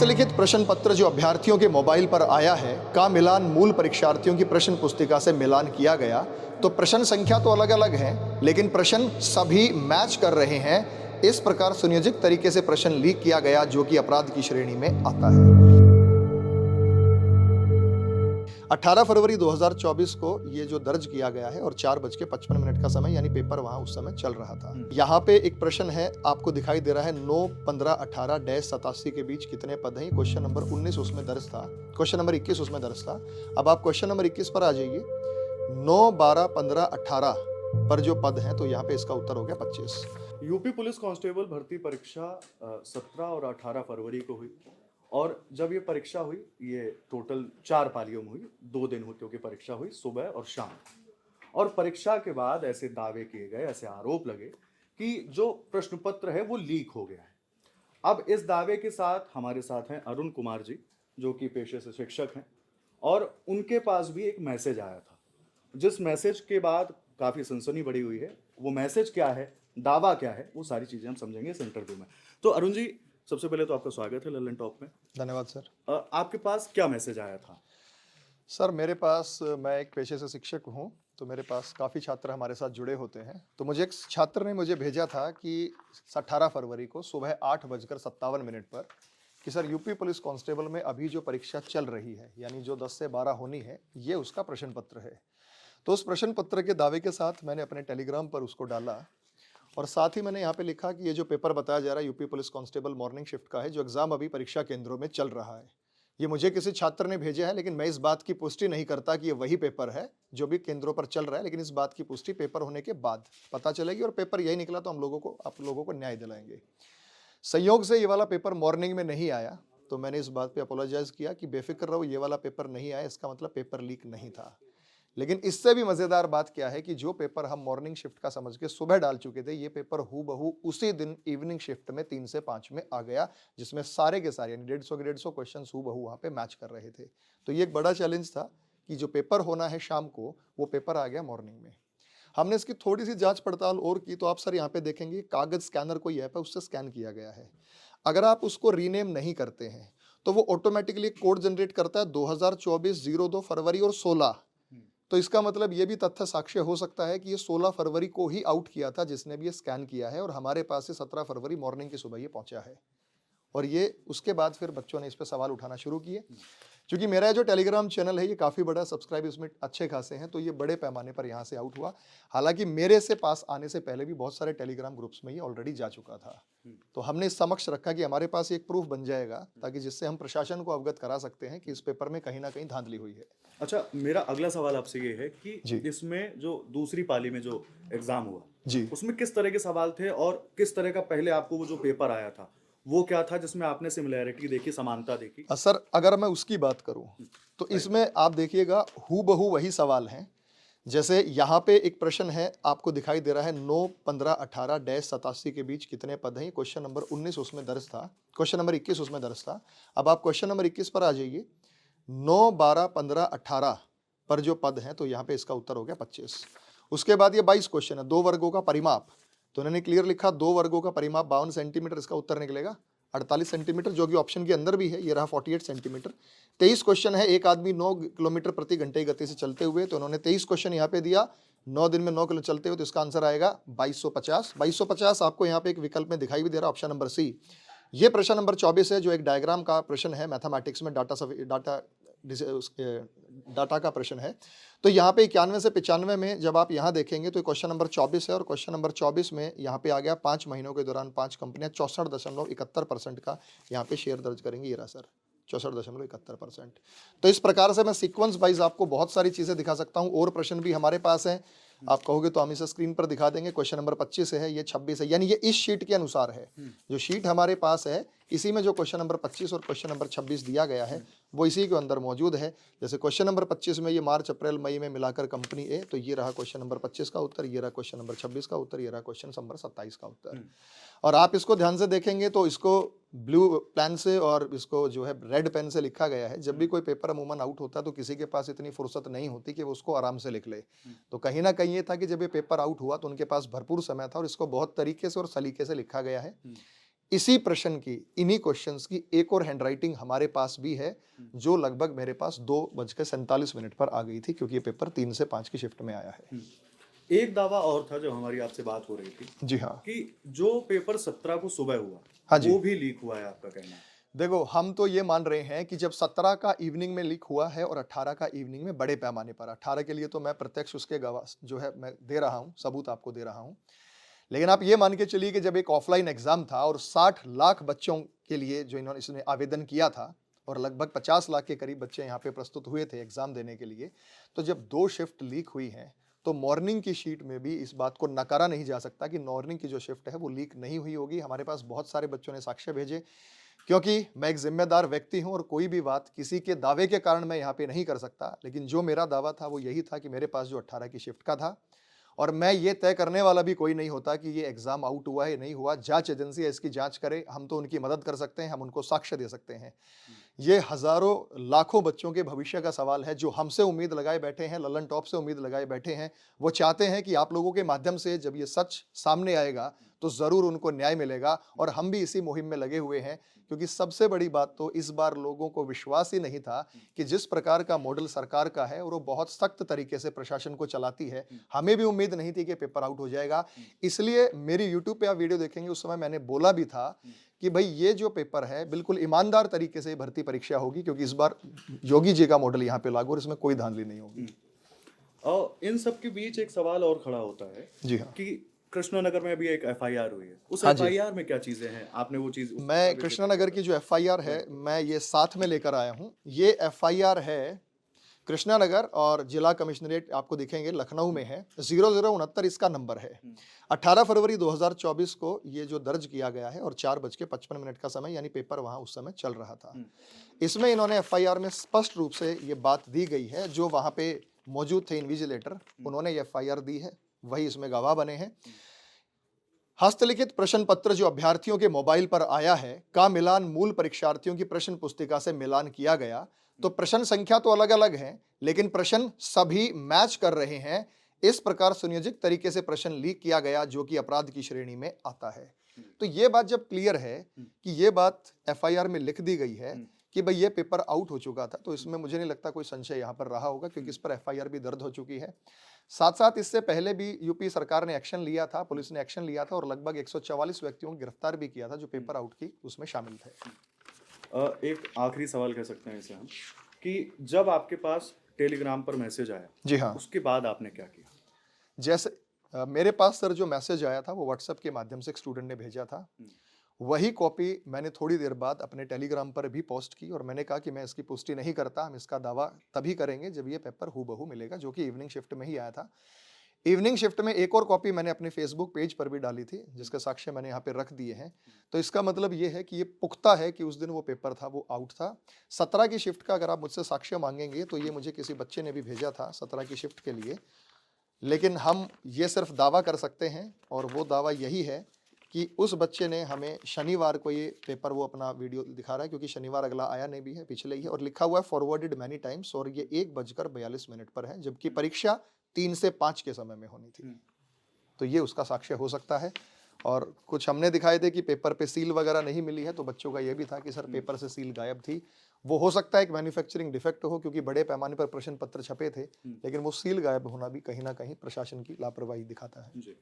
हस्तलिखित प्रश्न पत्र जो अभ्यर्थियों के मोबाइल पर आया है का मिलान मूल परीक्षार्थियों की प्रश्न पुस्तिका से मिलान किया गया। तो प्रश्न संख्या तो अलग अलग है, लेकिन प्रश्न सभी मैच कर रहे हैं। इस प्रकार सुनियोजित तरीके से प्रश्न लीक किया गया, जो कि अपराध की श्रेणी में आता है। 18 फरवरी 2024 को ये जो दर्ज किया गया है और 4:55 का समय, यानी पेपर वहां उस समय चल रहा था। यहाँ पे एक प्रश्न है, आपको दिखाई दे रहा है 9, 15, 18-87 के बीच कितने पद हैं। क्वेश्चन नंबर 19 उसमें दर्ज था, क्वेश्चन नंबर 21 उसमें दर्ज था। अब आप क्वेश्चन नंबर 21 पर आ जाइए। 9, 12, 15, 18 पर जो पद हैं, तो यहाँ पे इसका उत्तर हो गया 25। यूपी पुलिस कांस्टेबल भर्ती परीक्षा 17 और 18 फरवरी को हुई, और जब ये परीक्षा हुई, ये टोटल 4 पालियों में हुई, 2 दिन होते की परीक्षा हुई, सुबह और शाम। और परीक्षा के बाद ऐसे दावे किए गए, ऐसे आरोप लगे कि जो प्रश्न पत्र है वो लीक हो गया है। अब इस दावे के साथ हमारे साथ हैं अरुण कुमार जी, जो कि पेशे से शिक्षक हैं, और उनके पास भी एक मैसेज आया था, जिस मैसेज के बाद काफी सनसनी बढ़ी हुई है। वो मैसेज क्या है, दावा क्या है, वो सारी चीजें हम समझेंगे इस इंटरव्यू में। तो अरुण जी, सबसे पहले तो आपका स्वागत है ललन टॉप में। धन्यवाद सर। आपके पास क्या मैसेज आया था? सर मेरे पास, मैं एक पेशे से शिक्षक हूँ, तो मेरे पास काफ़ी छात्र हमारे साथ जुड़े होते हैं। तो मुझे एक छात्र ने मुझे भेजा था कि 18 फरवरी को सुबह 8:57 पर कि सर यूपी पुलिस कांस्टेबल में अभी जो परीक्षा चल रही है, यानी जो 10 से 12 होनी है, ये उसका प्रश्न पत्र है। तो उस प्रश्न पत्र के दावे के साथ मैंने अपने टेलीग्राम पर उसको डाला, और साथ ही मैंने यहाँ पे लिखा कि ये जो पेपर बताया जा रहा है UP police constable morning shift का है, जो एग्जाम अभी परीक्षा केंद्रों में चल रहा है। ये मुझे किसी छात्र ने भेजा है, लेकिन मैं इस बात की पुष्टि नहीं करता कि ये वही पेपर है जो भी केंद्रों पर चल रहा है, लेकिन इस बात की पुष्टि पेपर होने के बाद पता चलेगी, और पेपर यही निकला तो आप लोगों को न्याय दिलाएंगे। संयोग से ये वाला पेपर मॉर्निंग में नहीं आया, तो मैंने इस बात पे अपोलोजाइज किया कि बेफिक्र रहो, ये वाला पेपर नहीं आया, इसका मतलब पेपर लीक नहीं था। लेकिन इससे भी मजेदार बात क्या है कि जो पेपर हम मॉर्निंग शिफ्ट का समझ के सुबह डाल चुके थे, ये पेपर हूबहू उसी दिन इवनिंग शिफ्ट में 3 से 5 में आ गया, जिसमें सारे के सारे यानी 150 के 150 क्वेश्चन हूबहू वहां पे मैच कर रहे थे। तो ये एक बड़ा चैलेंज था कि जो पेपर होना है शाम को, वो पेपर आ गया मॉर्निंग में। हमने इसकी थोड़ी सी जांच पड़ताल और की, तो आप सर यहाँ पे देखेंगे कागज स्कैनर कोई ऐप है, उससे स्कैन किया गया है। अगर आप उसको रीनेम नहीं करते हैं, तो वो ऑटोमेटिकली कोड जनरेट करता है 2024 02 फरवरी और 16। तो इसका मतलब ये भी तथ्य साक्ष्य हो सकता है कि ये 16 फरवरी को ही आउट किया था जिसने भी ये स्कैन किया है, और हमारे पास से 17 फरवरी मॉर्निंग की सुबह ये पहुंचा है। और ये उसके बाद फिर बच्चों ने इस पे सवाल उठाना शुरू किए। क्योंकि मेरा जो टेलीग्राम चैनल है ये काफ़ी बड़ा, सब्सक्राइब इसमें अच्छे खासे हैं, तो ये बड़े पैमाने पर यहाँ से आउट हुआ। हालांकि मेरे से पास आने से पहले भी बहुत सारे टेलीग्राम ग्रुप्स में ये ऑलरेडी जा चुका था। तो हमने इस समक्ष रखा कि हमारे पास एक प्रूफ बन जाएगा, ताकि जिससे हम प्रशासन को अवगत करा सकते हैं कि इस पेपर में कहीं ना कहीं धांधली हुई है। अच्छा, मेरा अगला सवाल आपसे ये है कि जी इसमें जो दूसरी पाली में जो एग्जाम हुआ, जी। उसमें किस तरह के सवाल थे, और किस तरह का पहले आपको वो जो पेपर आया था वो क्या था, जिसमें आपने सिमिलैरिटी देखी, समानता देखी? सर अगर मैं उसकी बात करूं, तो इसमें आप देखिएगा हूबहू वही सवाल हैं। जैसे यहाँ पे एक प्रश्न है, आपको दिखाई दे रहा है 9, 15, 18-87 के बीच कितने पद हैं। क्वेश्चन नंबर 19 उसमें दर्ज था, क्वेश्चन नंबर 21 उसमें दर्ज था। अब आप क्वेश्चन नंबर 21 पर आ जाइए। 9, 12, 15, 18 पर जो पद हैं, तो यहाँ पे इसका उत्तर हो गया 25। उसके बाद ये 22 क्वेश्चन है, 2 वर्गों का परिमाप। तो उन्होंने क्लियर लिखा 2 वर्गों का परिमाप 52 सेंटीमीटर, इसका उत्तर निकलेगा 48 सेंटीमीटर, जो कि ऑप्शन के अंदर भी है, ये रहा 48 सेंटीमीटर। 23 क्वेश्चन है, एक आदमी 9 किलोमीटर प्रति घंटे की गति से चलते हुए, तो उन्होंने 23 क्वेश्चन यहाँ पे दिया, 9 दिन में 9 किलो चलते हुए, तो इसका आंसर आएगा 2250। 2250 आपको यहाँ पे एक विकल्प में दिखाई भी दे रहा है, ऑप्शन नंबर सी। ये प्रश्न नंबर 24 है, जो एक डायग्राम का प्रश्न है, मैथमेटिक्स में डाटा का प्रश्न है। तो यहाँ पे 91 से 95 में जब आप यहाँ देखेंगे, तो क्वेश्चन नंबर 24 है, और क्वेश्चन नंबर 24 में यहाँ पे आ गया 5 महीनों के दौरान 5 कंपनियां 64.71% का यहाँ पे शेयर दर्ज करेंगी। ये रहा सर 64.71%। तो इस प्रकार से मैं सीक्वेंस वाइज आपको बहुत सारी चीजें दिखा सकता हूँ, और प्रश्न भी हमारे पास हैं। आप कहोगे तो हम इसे स्क्रीन पर दिखा देंगे। क्वेश्चन नंबर 25 है, ये 26 है, यानी ये इस शीट के अनुसार है। जो शीट हमारे पास है, इसी में जो क्वेश्चन नंबर 25 और क्वेश्चन नंबर 26 दिया गया है, वो इसी के अंदर मौजूद है। जैसे क्वेश्चन नंबर 25 में ये मार्च, अप्रैल, मई में मिलाकर कंपनी ए, तो ये रहा क्वेश्चन नंबर 25 का उत्तर, ये रहा क्वेश्चन नंबर 26 का उत्तर, ये रहा क्वेश्चन नंबर 27 का उत्तर। और आप इसको ध्यान से देखेंगे तो इसको ब्लू पेन से और इसको जो है रेड पेन से लिखा गया है। जब भी कोई पेपर अमूमन आउट होता है, तो किसी के पास इतनी फुर्सत नहीं होती कि वो उसको आराम से लिख ले। तो कहीं ना कहीं ये था कि जब ये पेपर आउट हुआ, तो उनके पास भरपूर समय था, और इसको बहुत तरीके से और सलीके से लिखा गया है। इसी प्रश्न की, इन्हीं क्वेश्चंस की एक और हैंडराइटिंग हमारे पास भी है, जो लगभग मेरे पास 2:47 पर आ गई थी, क्योंकि ये पेपर 3 से 5 की शिफ्ट में आया है। एक दावा और था जब हमारी आपसे बात हो रही थी जी हाँ। कि जो पेपर 17 को सुबह हुआ हाँ जी। वो भी लीक हुआ है, आपका कहना है? देखो, हम तो ये मान रहे हैं कि जब 17 का इवनिंग में लीक हुआ है और 18 का इवनिंग में बड़े पैमाने पर, 18 के लिए तो मैं प्रत्यक्ष उसके गवाह जो है मैं दे रहा हूँ, सबूत आपको दे रहा हूँ। लेकिन आप ये मान के चलिए कि जब एक ऑफलाइन एग्जाम था और 60 लाख बच्चों के लिए जो इन्होंने इसने आवेदन किया था और लगभग 50 लाख के करीब बच्चे यहाँ पे प्रस्तुत हुए थे एग्जाम देने के लिए, तो जब 2 शिफ्ट लीक हुई हैं, तो मॉर्निंग की शीट में भी इस बात को नकारा नहीं जा सकता कि मॉर्निंग की जो शिफ्ट है वो लीक नहीं हुई होगी। हमारे पास बहुत सारे बच्चों ने साक्ष्य भेजे, क्योंकि मैं एक जिम्मेदार व्यक्ति हूं और कोई भी बात किसी के दावे के कारण मैं यहाँ पे नहीं कर सकता। लेकिन जो मेरा दावा था वो यही था कि मेरे पास जो 18 की शिफ्ट का था, और मैं ये तय करने वाला भी कोई नहीं होता कि ये एग्जाम आउट हुआ है नहीं हुआ। जांच एजेंसी है, इसकी जांच करे, हम तो उनकी मदद कर सकते हैं, हम उनको साक्ष्य दे सकते हैं। ये हजारों लाखों बच्चों के भविष्य का सवाल है, जो हमसे उम्मीद लगाए बैठे हैं, ललन टॉप से उम्मीद लगाए बैठे हैं। वो चाहते हैं कि आप लोगों के माध्यम से जब ये सच सामने आएगा तो जरूर उनको न्याय मिलेगा, और हम भी इसी मुहिम में लगे हुए हैं। क्योंकि सबसे बड़ी बात तो इस बार लोगों को विश्वास ही नहीं था कि जिस प्रकार का मॉडल सरकार का है और वो बहुत सख्त तरीके से प्रशासन को चलाती है, हमें भी उम्मीद नहीं थी कि पेपर आउट हो जाएगा। इसलिए मेरी यूट्यूब पे आप वीडियो देखेंगे, उस समय मैंने बोला भी था कि भाई ये जो पेपर है बिल्कुल ईमानदार तरीके से भर्ती परीक्षा होगी, क्योंकि इस बार योगी जी का मॉडल यहाँ पे लागू और इसमें कोई धांधली नहीं होगी। और इन सब के बीच एक सवाल और खड़ा होता है जी हाँ। कि कृष्णनगर में अभी एक एफआईआर हुई है, उस हाँ जी। एफआईआर में क्या चीजें हैं? आपने वो चीज मैं कृष्णानगर की जो एफआईआर है मैं ये साथ में लेकर आया हूँ। ये एफआईआर है कृष्णानगर, और जिला कमिश्नरेट आपको दिखेंगे लखनऊ में है, 0069 इसका नंबर है। 18 फरवरी 2024 को ये जो दर्ज किया गया है और 4:55 का समय, यानी पेपर वहां उस समय चल रहा था। इसमें इन्होंने एफआईआर में स्पष्ट रूप से ये बात दी गई है, जो वहां पे मौजूद थे इन्विजिलेटर, उन्होंने ये एफआईआर दी है, वही इसमें गवाह बने हैं। हस्तलिखित प्रश्न पत्र जो अभ्यर्थियों के मोबाइल पर आया है का मिलान मूल परीक्षार्थियों की प्रश्न पुस्तिका से मिलान किया गया, तो प्रश्न संख्या तो अलग अलग है लेकिन प्रश्न सभी मैच कर रहे हैं। इस प्रकार सुनियोजित तरीके से प्रश्न लीक किया गया, जो कि अपराध की श्रेणी में आता है। तो ये बात जब क्लियर है कि ये बात एफआईआर में लिख दी गई है कि भाई ये पेपर आउट हो चुका था, तो इसमें मुझे नहीं लगता कोई संशय यहाँ पर रहा होगा, क्योंकि इस पर एफआईआर भी दर्ज हो चुकी है। साथ साथ इससे पहले भी यूपी सरकार ने एक्शन लिया था, पुलिस ने एक्शन लिया था और लगभग 144 व्यक्तियों को गिरफ्तार भी किया था जो पेपर आउट की उसमें शामिल थे। एक आखिरी सवाल कह सकते हैं इसे हम, कि जब आपके पास टेलीग्राम पर मैसेज आया, जी हाँ। उसके बाद आपने क्या किया? जैसे मेरे पास सर जो मैसेज आया था वो व्हाट्सएप के माध्यम से एक स्टूडेंट ने भेजा था, वही कॉपी मैंने थोड़ी देर बाद अपने टेलीग्राम पर भी पोस्ट की और मैंने कहा कि मैं इसकी पुष्टि नहीं करता, हम इसका दावा तभी करेंगे जब ये पेपर हूबहू मिलेगा, जो कि इवनिंग शिफ्ट में ही आया था। इवनिंग शिफ्ट में एक और कॉपी मैंने अपने फेसबुक पेज पर भी डाली थी, जिसके साक्ष्य मैंने यहाँ पे रख दिए हैं। तो इसका मतलब ये है कि ये पुख्ता है कि उस दिन वो पेपर था वो आउट था। 17 की शिफ्ट का अगर आप मुझसे साक्ष्य मांगेंगे तो ये मुझे किसी बच्चे ने भी भेजा था 17 की शिफ्ट के लिए, लेकिन हम ये सिर्फ दावा कर सकते हैं और वो दावा यही है कि उस बच्चे ने हमें शनिवार को ये पेपर, वो अपना वीडियो दिखा रहा है क्योंकि शनिवार अगला आया नहीं भी है, पिछले ही है, और लिखा हुआ है फॉरवर्डेड मैनी टाइम्स, और ये 1:42 पर है, जबकि परीक्षा 3 से 5 के समय में होनी थी। तो ये उसका साक्ष्य हो सकता है। और कुछ हमने दिखाए थे कि पेपर पे सील वगैरह नहीं मिली है, तो बच्चों का ये भी था कि सर पेपर से सील गायब थी। वो हो सकता है एक मैन्युफैक्चरिंग डिफेक्ट हो, क्योंकि बड़े पैमाने पर प्रश्न पत्र छपे थे, लेकिन वो सील गायब होना भी कहीं ना कहीं प्रशासन की लापरवाही दिखाता है। जी।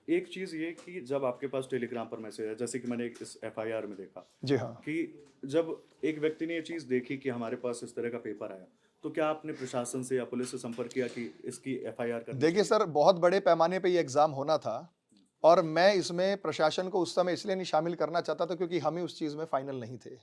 एक चीज ये कि जब आपके पास टेलीग्राम पर मैसेज है, जैसे कि मैंने इस एफआईआर में देखा, जी हाँ, कि जब एक व्यक्ति ने ये चीज देखी कि हमारे पास इस तरह का पेपर आया, तो क्या आपने प्रशासन से या पुलिस से संपर्क किया कि इसकी एफआईआर करनी देखिए सर, बहुत बड़े पैमाने पे ये एग्जाम होना था और मैं इसमें प्रशासन को उस समय इसलिए नहीं शामिल करना चाहता था क्योंकि हम ही उस चीज में फाइनल नहीं थे।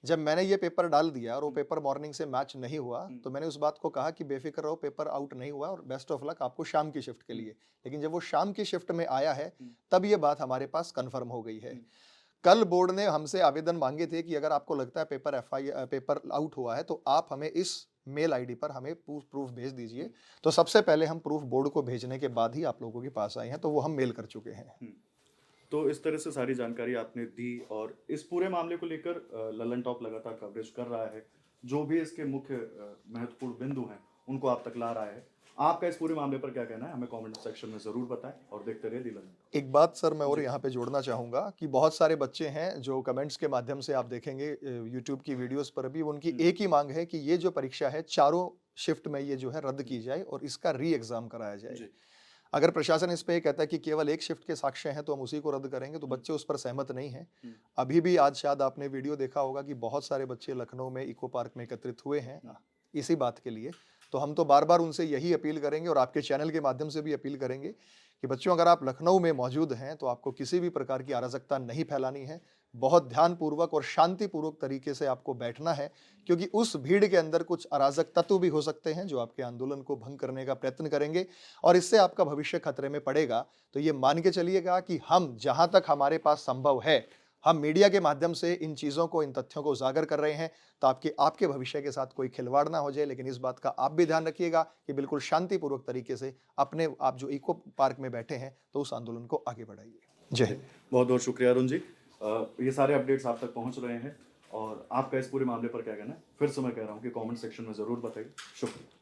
जब मैंने ये पेपर डाल दिया और वो पेपर मॉर्निंग से मैच नहीं हुआ, तो मैंने उस बात को कहा कि बेफिक्र रहो, पेपर आउट नहीं हुआ और बेस्ट ऑफ लक आपको शाम की शिफ्ट के लिए। लेकिन जब वो शाम की शिफ्ट में आया है तब ये बात हमारे पास कंफर्म हो गई है। कल बोर्ड ने हमसे आवेदन मांगे थे कि अगर आपको लगता है पेपर आउट हुआ है तो आप हमें इस मेल आईडी पर हमें प्रूफ भेज दीजिए। तो सबसे पहले हम प्रूफ बोर्ड को भेजने के बाद ही आप लोगों के पास आए हैं, तो वो हम मेल कर चुके हैं। तो इस तरह से सारी जानकारी आपने दी, और इस पूरे मामले को लेकर ललन टॉप लगातार कवरेज कर रहा है, जो भी इसके मुख्य महत्वपूर्ण बिंदु हैं उनको आप तक ला रहा है। आपका इस पूरे मामले पर क्या कहना है, हमें कमेंट सेक्शन में जरूर बताएं और देखते रहिए दिल। एक बात सर मैं और यहाँ पे जोड़ना चाहूँगा कि बहुत सारे बच्चे हैं जो कमेंट्स के माध्यम से आप देखेंगे यूट्यूब की वीडियोस पर भी उनकी एक ही मांग है कि ये जो परीक्षा है चारों शिफ्ट में ये जो है रद्द की जाए और इसका री एग्जाम कराया जाए। जी। अगर प्रशासन इस पे ये कहता है कि केवल एक शिफ्ट के साक्ष्य हैं तो हम उसी को रद्द करेंगे, तो बच्चे उस पर सहमत नहीं हैं। अभी भी आज शायद आपने वीडियो देखा होगा कि बहुत सारे बच्चे लखनऊ में इको पार्क में एकत्रित हुए हैं इसी बात के लिए। तो हम तो बार बार उनसे यही अपील करेंगे और आपके चैनल के माध्यम से भी अपील करेंगे कि बच्चों अगर आप लखनऊ में मौजूद हैं तो आपको किसी भी प्रकार की अराजकता नहीं फैलानी है। बहुत ध्यानपूर्वक और शांतिपूर्वक तरीके से आपको बैठना है, क्योंकि उस भीड़ के अंदर कुछ अराजक तत्व भी हो सकते हैं जो आपके आंदोलन को भंग करने का प्रयत्न करेंगे और इससे आपका भविष्य खतरे में पड़ेगा। तो ये मान के चलिएगा कि हम जहां तक हमारे पास संभव है, हम मीडिया के माध्यम से इन चीज़ों को, इन तथ्यों को उजागर कर रहे हैं ताकि आपके भविष्य के साथ कोई खिलवाड़ ना हो जाए। लेकिन इस बात का आप भी ध्यान रखिएगा कि बिल्कुल शांतिपूर्वक तरीके से अपने आप जो इको पार्क में बैठे हैं तो उस आंदोलन को आगे बढ़ाइए। जय हिंद। बहुत बहुत शुक्रिया अरुण जी। ये सारे अपडेट्स आप तक पहुंच रहे हैं और आपका इस पूरे मामले पर क्या कहना है, फिर से मैं कह रहा हूँ कि कमेंट सेक्शन में जरूर बताइए। शुक्रिया।